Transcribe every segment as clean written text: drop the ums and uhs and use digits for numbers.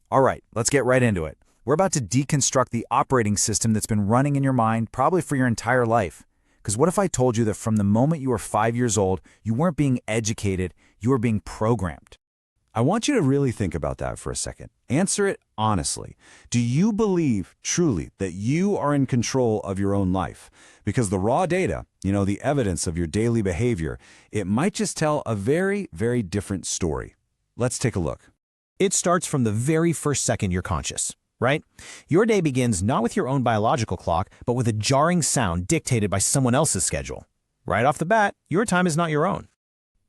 All right, let's get right into it. We're about to deconstruct the operating system that's been running in your mind probably for your entire life. Because what if I told you that from the moment you were 5 years old, you weren't being educated, you were being programmed? I want you to really think about that for a second. Answer it honestly. Do you believe truly that you are in control of your own life? Because the raw data, the evidence of your daily behavior, it might just tell a very, very different story. Let's take a look. It starts from the very first second you're conscious, right? Your day begins not with your own biological clock, but with a jarring sound dictated by someone else's schedule. Right off the bat, your time is not your own.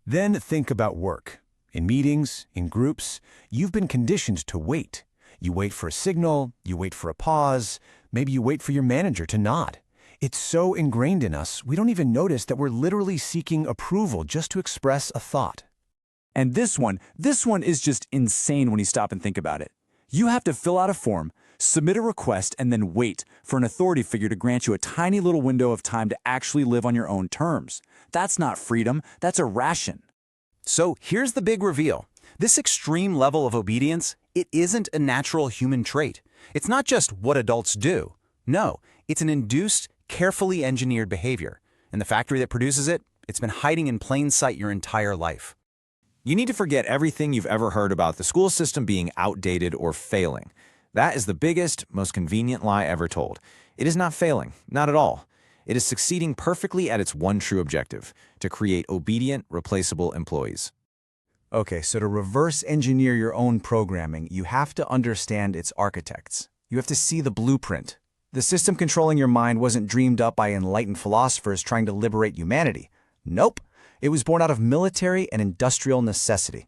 Then think about work. In meetings, in groups, you've been conditioned to wait. You wait for a signal, you wait for a pause, maybe you wait for your manager to nod. It's so ingrained in us, we don't even notice that we're literally seeking approval just to express a thought. And this one is just insane when you stop and think about it. You have to fill out a form, submit a request, and then wait for an authority figure to grant you a tiny little window of time to actually live on your own terms. That's not freedom, that's a ration. So here's the big reveal. This extreme level of obedience, it isn't a natural human trait. It's not just what adults do. No, it's an induced, carefully engineered behavior. And the factory that produces it, it's been hiding in plain sight your entire life. You need to forget everything you've ever heard about the school system being outdated or failing. That is the biggest, most convenient lie ever told. It is not failing, not at all. It is succeeding perfectly at its one true objective, to create obedient, replaceable employees. Okay, so to reverse engineer your own programming, you have to understand its architects. You have to see the blueprint. The system controlling your mind wasn't dreamed up by enlightened philosophers trying to liberate humanity. Nope. It was born out of military and industrial necessity.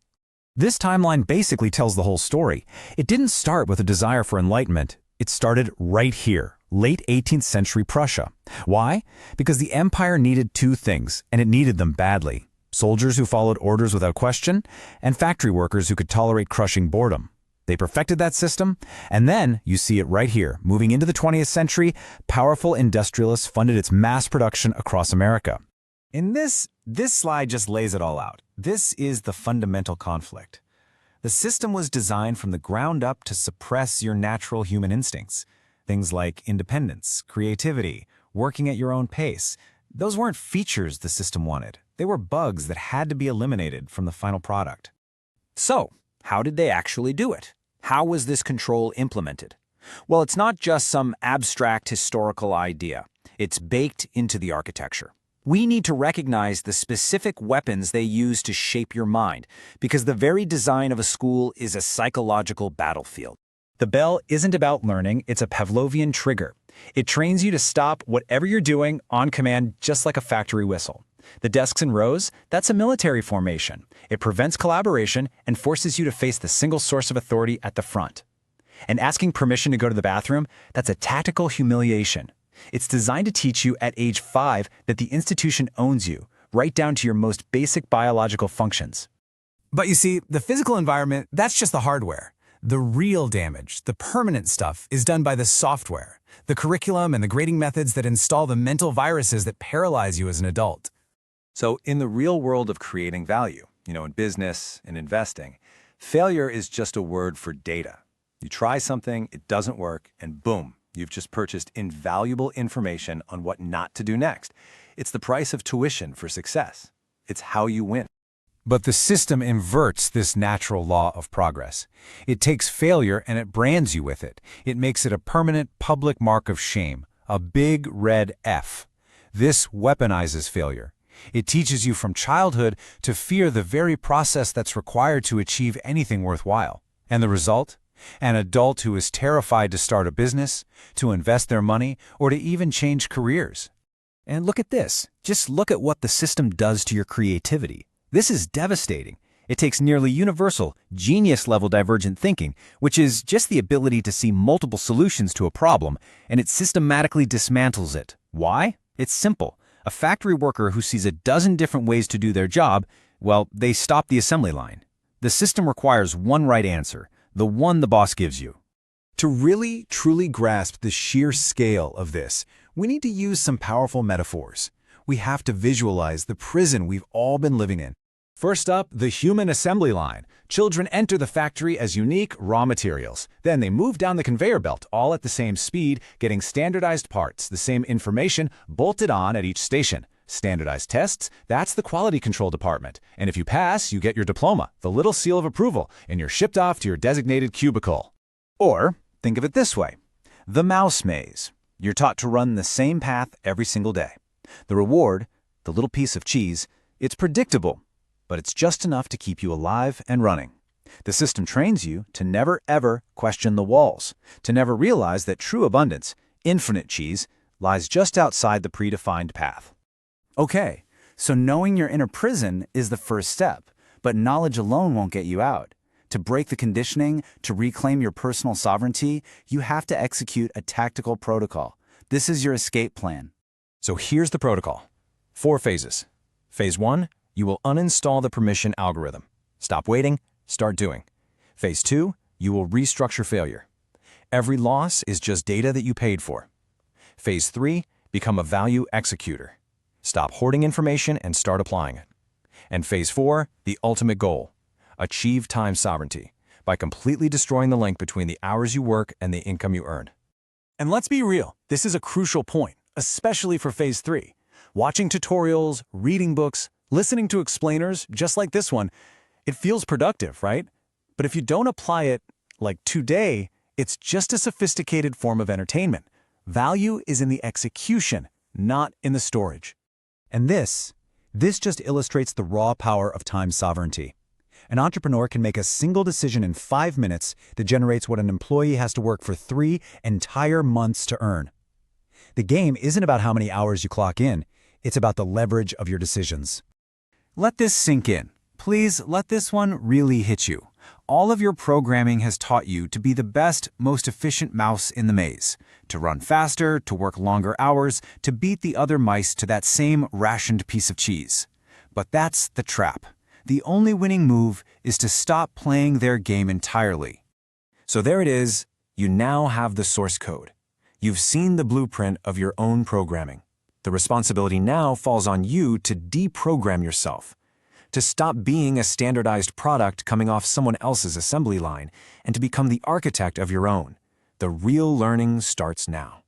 This timeline basically tells the whole story. It didn't start with a desire for enlightenment. It started right here, late 18th century Prussia. Why? Because the empire needed two things, and it needed them badly. Soldiers who followed orders without question, and factory workers who could tolerate crushing boredom. They perfected that system, and then, you see it right here, moving into the 20th century, powerful industrialists funded its mass production across America. In this slide just lays it all out. This is the fundamental conflict. The system was designed from the ground up to suppress your natural human instincts. Things like independence, creativity, working at your own pace. Those weren't features the system wanted. They were bugs that had to be eliminated from the final product. So, how did they actually do it? How was this control implemented? Well, it's not just some abstract historical idea. It's baked into the architecture. We need to recognize the specific weapons they use to shape your mind, because the very design of a school is a psychological battlefield. The bell isn't about learning, it's a Pavlovian trigger. It trains you to stop whatever you're doing on command, just like a factory whistle. The desks in rows, that's a military formation. It prevents collaboration and forces you to face the single source of authority at the front. And asking permission to go to the bathroom, that's a tactical humiliation. It's designed to teach you at age 5 that the institution owns you, right down to your most basic biological functions. But you see, the physical environment, that's just the hardware. The real damage, the permanent stuff, is done by the software, the curriculum and the grading methods that install the mental viruses that paralyze you as an adult. So in the real world of creating value, in business and investing, failure is just a word for data. You try something, it doesn't work, and boom. You've just purchased invaluable information on what not to do next. It's the price of tuition for success. It's how you win. But the system inverts this natural law of progress. It takes failure and it brands you with it. It makes it a permanent public mark of shame, a big red F. This weaponizes failure. It teaches you from childhood to fear the very process that's required to achieve anything worthwhile. And the result? An adult who is terrified to start a business, to invest their money, or to even change careers. And look at this. Just look at what the system does to your creativity. This is devastating. It takes nearly universal, genius-level divergent thinking, which is just the ability to see multiple solutions to a problem, and it systematically dismantles it. Why? It's simple. A factory worker who sees a dozen different ways to do their job, well, they stop the assembly line. The system requires one right answer, the one the boss gives you. To really, truly grasp the sheer scale of this, we need to use some powerful metaphors. We have to visualize the prison we've all been living in. First up, the human assembly line. Children enter the factory as unique raw materials. Then they move down the conveyor belt, all at the same speed, getting standardized parts, the same information bolted on at each station. Standardized tests, that's the quality control department. And if you pass, you get your diploma, the little seal of approval, and you're shipped off to your designated cubicle. Or, think of it this way. The mouse maze. You're taught to run the same path every single day. The reward, the little piece of cheese, it's predictable, but it's just enough to keep you alive and running. The system trains you to never ever question the walls, to never realize that true abundance, infinite cheese, lies just outside the predefined path. Okay, so knowing you're in a prison is the first step, but knowledge alone won't get you out. To break the conditioning, to reclaim your personal sovereignty, you have to execute a tactical protocol. This is your escape plan. So here's the protocol. 4 phases. Phase 1, you will uninstall the permission algorithm. Stop waiting, start doing. Phase 2, you will restructure failure. Every loss is just data that you paid for. Phase 3, become a value executor. Stop hoarding information and start applying it. And Phase 4, the ultimate goal. Achieve time sovereignty by completely destroying the link between the hours you work and the income you earn. And let's be real, this is a crucial point, especially for Phase 3. Watching tutorials, reading books, listening to explainers, just like this one, it feels productive, right? But if you don't apply it, like today, it's just a sophisticated form of entertainment. Value is in the execution, not in the storage. And this just illustrates the raw power of time sovereignty. An entrepreneur can make a single decision in 5 minutes that generates what an employee has to work for 3 entire months to earn. The game isn't about how many hours you clock in, it's about the leverage of your decisions. Let this sink in. Please let this one really hit you. All of your programming has taught you to be the best, most efficient mouse in the maze, to run faster, to work longer hours, to beat the other mice to that same rationed piece of cheese. But that's the trap. The only winning move is to stop playing their game entirely. So there it is, you now have the source code. You've seen the blueprint of your own programming. The responsibility now falls on you to deprogram yourself, to stop being a standardized product coming off someone else's assembly line, and to become the architect of your own. The real learning starts now.